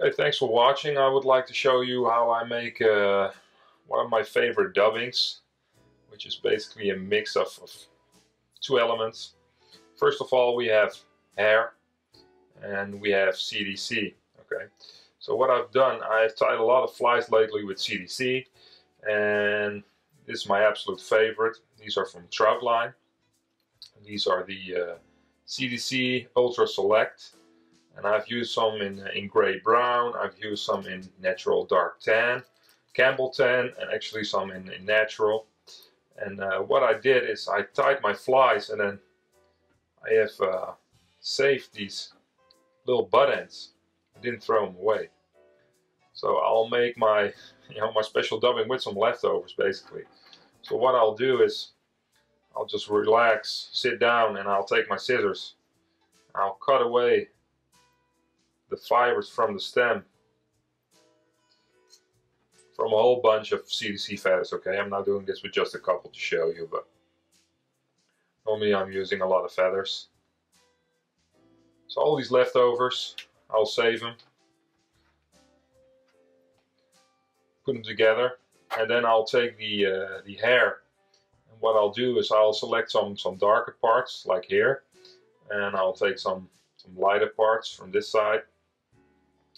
Okay, thanks for watching. I would like to show you how I make one of my favorite dubbings, which is basically a mix of two elements. First of all, we have hair and we have CDC. Okay, so what I've done, I've tied a lot of flies lately with CDC, and this is my absolute favorite. These are from Trout line. These are the CDC Ultra Select. And I've used some in grey brown, I've used some in natural dark tan, Campbell tan, and actually some in natural. And what I did is I tied my flies, and then I have saved these little butt ends. I didn't throw them away. So I'll make my, my special dubbing with some leftovers basically. So what I'll do is I'll just relax, sit down, and I'll take my scissors. I'll cut away the fibers from the stem from a whole bunch of CDC feathers. Okay, I'm not doing this with just a couple to show you, but normally I'm using a lot of feathers. So all these leftovers, I'll save them, put them together, and then I'll take the hair, and what I'll do is I'll select some darker parts like here, and I'll take some lighter parts from this side.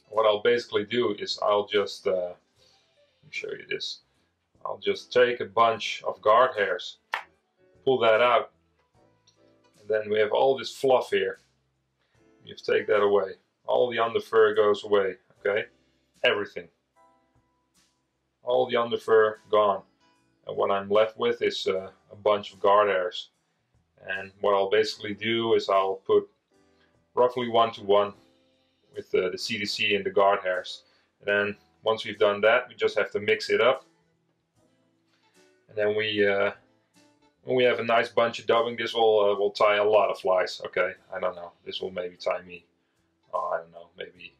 What I'll basically do is I'll just, let me show you this. I'll just take a bunch of guard hairs, pull that out, and then we have all this fluff here. You take that away. All the underfur goes away, okay? Everything. All the underfur gone. And what I'm left with is a bunch of guard hairs. And what I'll basically do is I'll put roughly 1-to-1 with the CDC and the guard hairs. And then once we've done that, we just have to mix it up. And then when we have a nice bunch of dubbing, this will tie a lot of flies. Okay, I don't know. This will maybe tie me, I don't know, maybe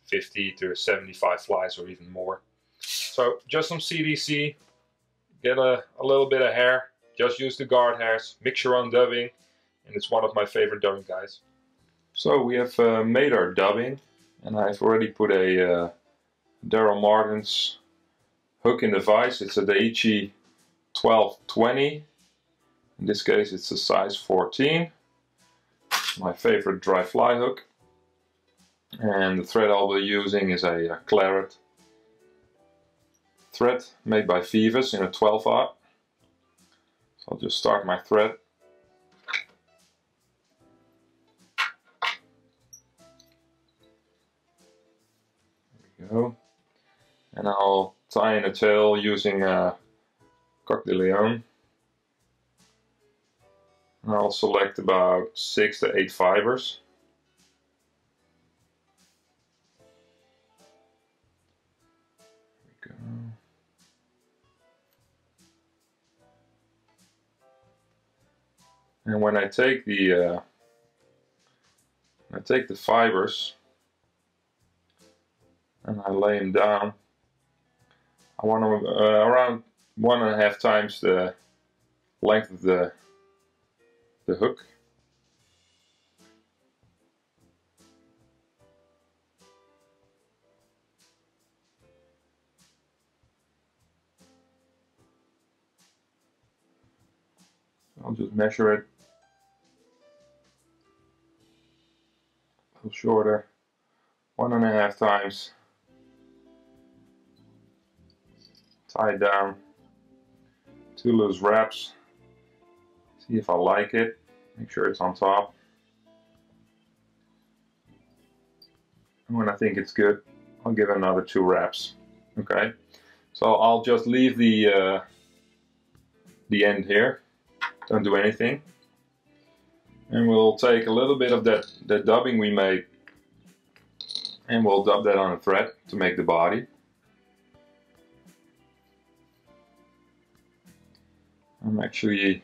50 to 75 flies or even more. So just some CDC, get a little bit of hair, just use the guard hairs, mix your own dubbing, and it's one of my favorite dubbing guys. So we have made our dubbing, and I've already put a Daryl Martin's hook in the vise. It's a Daiichi 1220. In this case it's a size 14. My favorite dry fly hook. And the thread I'll be using is a claret thread made by Phoebus in a 12/0. So I'll just start my thread. Go. And I'll tie in a tail using Coq de Leon. And I'll select about 6 to 8 fibers. There we go. And when I take the fibers and I lay them down, I want them around 1.5 times the length of the hook. I'll just measure it a little shorter, 1.5 times. Tie it down, 2 loose wraps, see if I like it, make sure it's on top. And when I think it's good, I'll give it another 2 wraps. Okay, so I'll just leave the end here, don't do anything. And we'll take a little bit of that dubbing we made and we'll dub that on a thread to make the body. I'm actually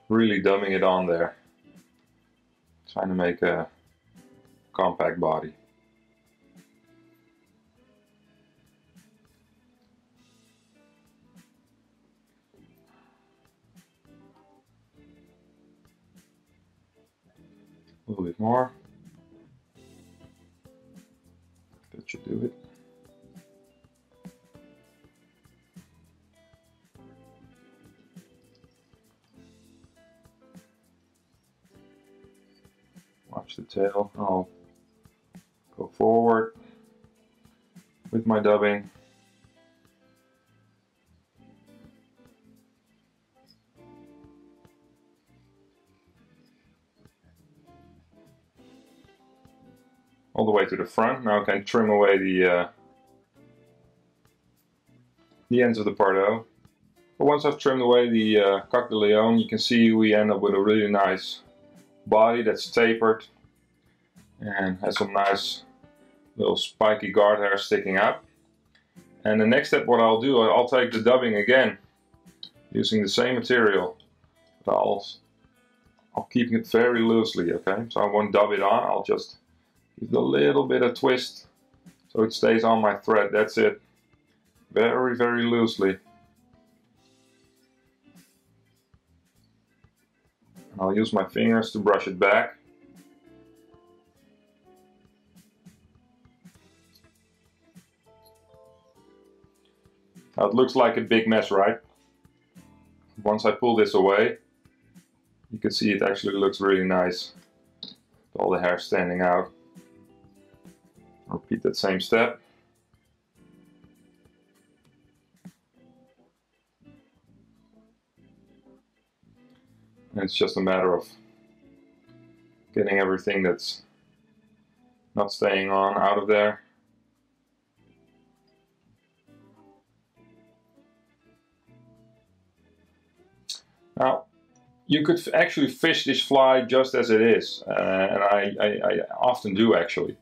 really dubbing it on there, trying to make a compact body. A little bit more. Watch the tail. I'll go forward with my dubbing. All the way to the front. Now I can trim away the ends of the Pardo. But once I've trimmed away the Coq de Leon, you can see we end up with a really nice body that's tapered and has some nice little spiky guard hair sticking out. And the next step, what I'll do, I'll take the dubbing again using the same material, but I'll keep it very loosely, okay? So I won't dub it on, I'll just give it a little bit of twist so it stays on my thread. That's it. Very, very loosely. I'll use my fingers to brush it back. Now it looks like a big mess, right? Once I pull this away, you can see it actually looks really nice. All the hair standing out. Repeat that same step. And it's just a matter of getting everything that's not staying on out of there. Now, you could actually fish this fly just as it is, and I often do actually.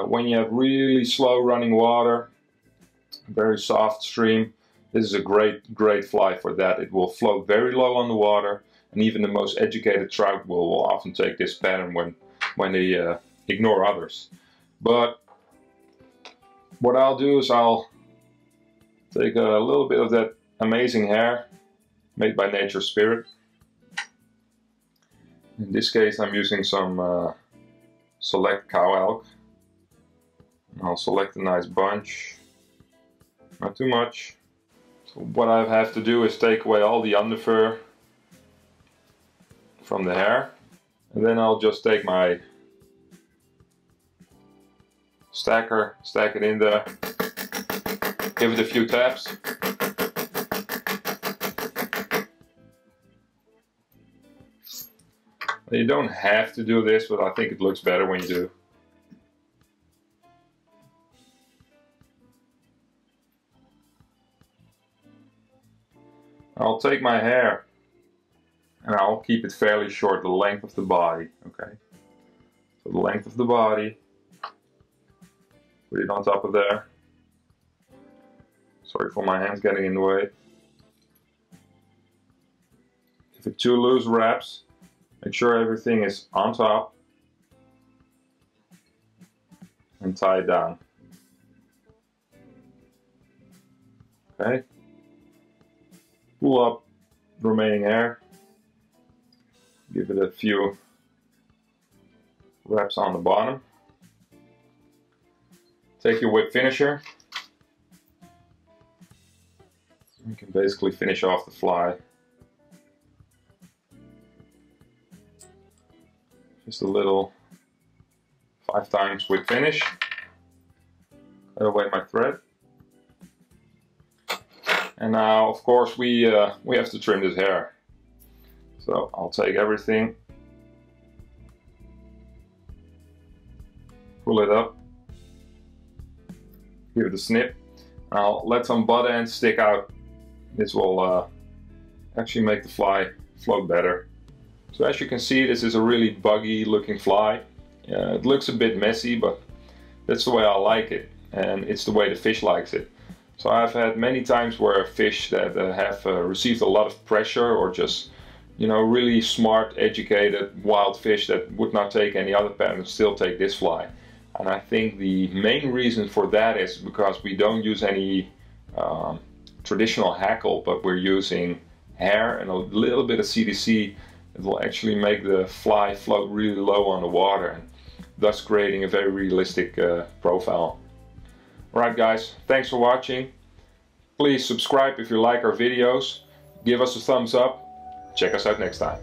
When you have really slow running water, very soft stream, this is a great fly for that. It will float very low on the water. And even the most educated trout will often take this pattern when they ignore others. But what I'll do is I'll take a little bit of that amazing hair made by nature's spirit. In this case I'm using some select cow elk. I'll select a nice bunch, not too much. So what I have to do is take away all the underfur from the hair, and then I'll just take my stacker, stack it in there, give it a few taps. You don't have to do this, but I think it looks better when you do. I'll take my hair and I'll keep it fairly short, the length of the body, okay? So the length of the body, put it on top of there. Sorry for my hands getting in the way. If it's too loose wraps, make sure everything is on top and tie it down. Okay? Pull up the remaining hair. Give it a few wraps on the bottom. Take your whip finisher. You can basically finish off the fly. Just a little 5 times whip finish. Cut away my thread. And now, of course, we have to trim this hair. So I'll take everything, pull it up, give it a snip. I'll let some butt ends stick out. This will actually make the fly float better. So as you can see, this is a really buggy looking fly. It looks a bit messy, but that's the way I like it, and it's the way the fish likes it. So I've had many times where fish that have received a lot of pressure, or just, you know, really smart, educated wild fish that would not take any other pattern, still take this fly. And I think the main reason for that is because we don't use any traditional hackle, but we're using hair and a little bit of CDC. It will actually make the fly float really low on the water, and thus creating a very realistic profile. Alright guys, thanks for watching. Please subscribe if you like our videos. Give us a thumbs up. Check us out next time.